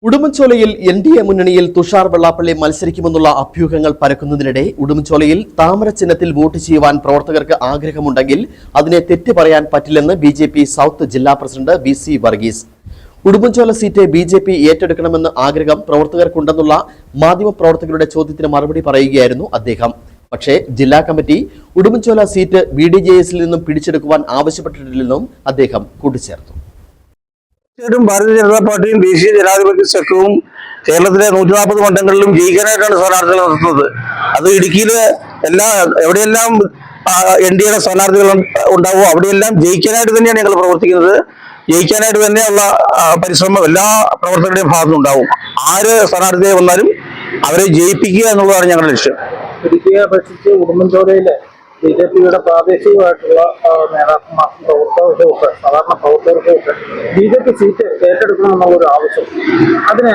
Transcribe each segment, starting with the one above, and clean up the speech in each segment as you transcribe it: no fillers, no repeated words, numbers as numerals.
ഉടുമ്പൻചോലയിൽ NDA മുന്നണിയിൽ തുഷാർ വെള്ളാപ്പള്ളി മത്സരിക്കുമെന്നുള്ള അഭ്യൂഹങ്ങൾ പരക്കുന്നതിനിടെ ഉടുമ്പൻചോലയിൽ താമര ചിഹ്നത്തിൽ വോട്ട് ചെയ്യുവാൻ പ്രവർത്തകർക്ക് ആഗ്രഹമുണ്ടെങ്കിൽ അതിനെ തെറ്റ് പറയാൻ പറ്റില്ലെന്ന് ബി.ജെ.പി. സൗത്ത് ജില്ലാ president BC. Varghese. Udumbanchola seat BJP. ഏറ്റെടുക്കണമെന്ന് ആഗ്രഹം പ്രവർത്തകർക്കുണ്ടെന്നുള്ള മാധ്യമപ്രവർത്തകരുടെ ചോദ്യത്തിന് മറുപടി പറയുകയായിരുന്നു അദ്ദേഹം. പക്ഷേ ജില്ലാ കമ്മിറ്റി ഉടുമ്പൻചോല സീറ്റ് ബി.ഡി.ജെ.എസിൽ നിന്നും പിടിച്ചെടുക്കുവാൻ ആവശ്യപ്പെട്ടിട്ടില്ലെന്നും അദ്ദേഹം കൂട്ടിച്ചേർത്തു. ഭാരതീയ ജനതാ പാർട്ടിയും ദേശീയ ജനാധിപത്യ സഖ്യവും കേരളത്തിലെ 140 മണ്ഡലങ്ങളിലും ജയിക്കാനായിട്ടാണ് സ്ഥാനാർത്ഥികൾ നടത്തുന്നത്. അത് ഇടുക്കിയിലെ എവിടെയെല്ലാം എൻ.ഡി.എയുടെ സ്ഥാനാർത്ഥികൾ ഉണ്ടാവുമോ അവിടെയെല്ലാം ജയിക്കാനായിട്ട് തന്നെയാണ് ഞങ്ങൾ പ്രവർത്തിക്കുന്നത്. ജയിക്കാനായിട്ട് തന്നെയുള്ള പരിശ്രമം എല്ലാ പ്രവർത്തകരുടെയും ഭാഗത്തുനിന്നുണ്ടാവും. ആര് സ്ഥാനാർത്ഥിയെ വന്നാലും അവരെ ജയിപ്പിക്കുക എന്നുള്ളതാണ് ഞങ്ങളുടെ ലക്ഷ്യം. ഇടുക്കിയെ അപേക്ഷിച്ച് ഉടുമ്പൻചോലയിലെ ബി.ജെ.പിയുടെ പ്രാദേശികമായിട്ടുള്ള നേതാക്കന്മാർക്കും പ്രവർത്തകർക്കുമൊക്കെ സാധാരണ പ്രവർത്തകർക്കുമൊക്കെ ബി.ജെ.പി. സീറ്റ് ഏറ്റെടുക്കണമെന്നുള്ളൊരു ആവശ്യം അതിനെ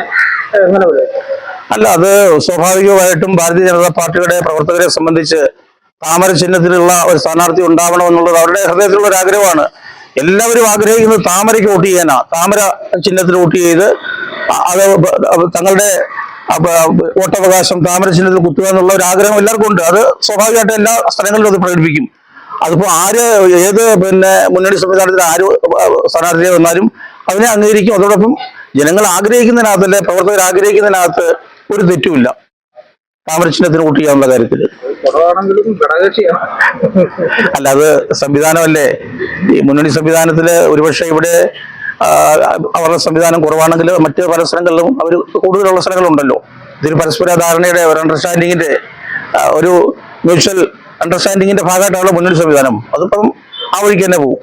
എങ്ങനെ വിലയിരുത്തും? അല്ല, അത് സ്വാഭാവികമായിട്ടും ഭാരതീയ ജനതാ പാർട്ടിയുടെ പ്രവർത്തകരെ സംബന്ധിച്ച് താമര ചിഹ്നത്തിലുള്ള ഒരു സ്ഥാനാർത്ഥി ഉണ്ടാവണമെന്നുള്ളത് അവരുടെ ഹൃദയത്തിലുള്ള ഒരു ആഗ്രഹമാണ്. എല്ലാവരും ആഗ്രഹിക്കുന്നത് താമരയ്ക്ക് വോട്ട് ചെയ്യാനാ. താമര ചിഹ്നത്തിൽ വോട്ട് ചെയ്ത് അത് തങ്ങളുടെ വോട്ടവകാശം താമര ചിഹ്നത്തിൽ കുത്തുക എന്നുള്ള ഒരു ആഗ്രഹം എല്ലാവർക്കും ഉണ്ട്. അത് സ്വാഭാവികമായിട്ട് എല്ലാ സ്ഥലങ്ങളിലും അത് പ്രകടിപ്പിക്കും. അതിപ്പോ ഏത് മുന്നണി സംവിധാനത്തിൽ ആര് സ്ഥാനാർത്ഥിയെ വന്നാലും അതിനെ അംഗീകരിക്കും. അതോടൊപ്പം ജനങ്ങൾ ആഗ്രഹിക്കുന്നതിനകത്ത്, അല്ലെ പ്രവർത്തകർ ആഗ്രഹിക്കുന്നതിനകത്ത് ഒരു തെറ്റുമില്ല താമര ചിഹ്നത്തിന് വോട്ട് ചെയ്യാനുള്ള കാര്യത്തിൽ. അല്ല, അത് സംവിധാനമല്ലേ. ഈ മുന്നണി സംവിധാനത്തില് ഒരുപക്ഷെ ഇവിടെ അവരുടെ സംവിധാനം കുറവാണെങ്കിൽ മറ്റ് പല സ്ഥലങ്ങളിലും അവർ കൂടുതലുള്ള സ്ഥലങ്ങളുണ്ടല്ലോ. ഇതിൽ പരസ്പര ധാരണയുടെ ഒരു അണ്ടർസ്റ്റാൻഡിങ്ങിന്റെ ഒരു മ്യൂച്വൽ അണ്ടർസ്റ്റാൻഡിങ്ങിന്റെ ഭാഗമായിട്ടാണ് മുന്നണി സംവിധാനം. അതിപ്പം ആ വഴിക്ക് തന്നെ പോകും.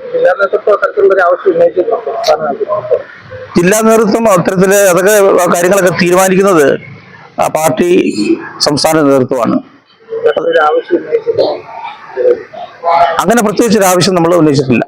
ജില്ലാ നേതൃത്വം അത്തരത്തില് അതൊക്കെ കാര്യങ്ങളൊക്കെ തീരുമാനിക്കുന്നത് പാർട്ടി സംസ്ഥാന നേതൃത്വമാണ്. അങ്ങനെ പ്രത്യേകിച്ചൊരു ആവശ്യം നമ്മൾ ഉന്നയിച്ചിട്ടില്ല.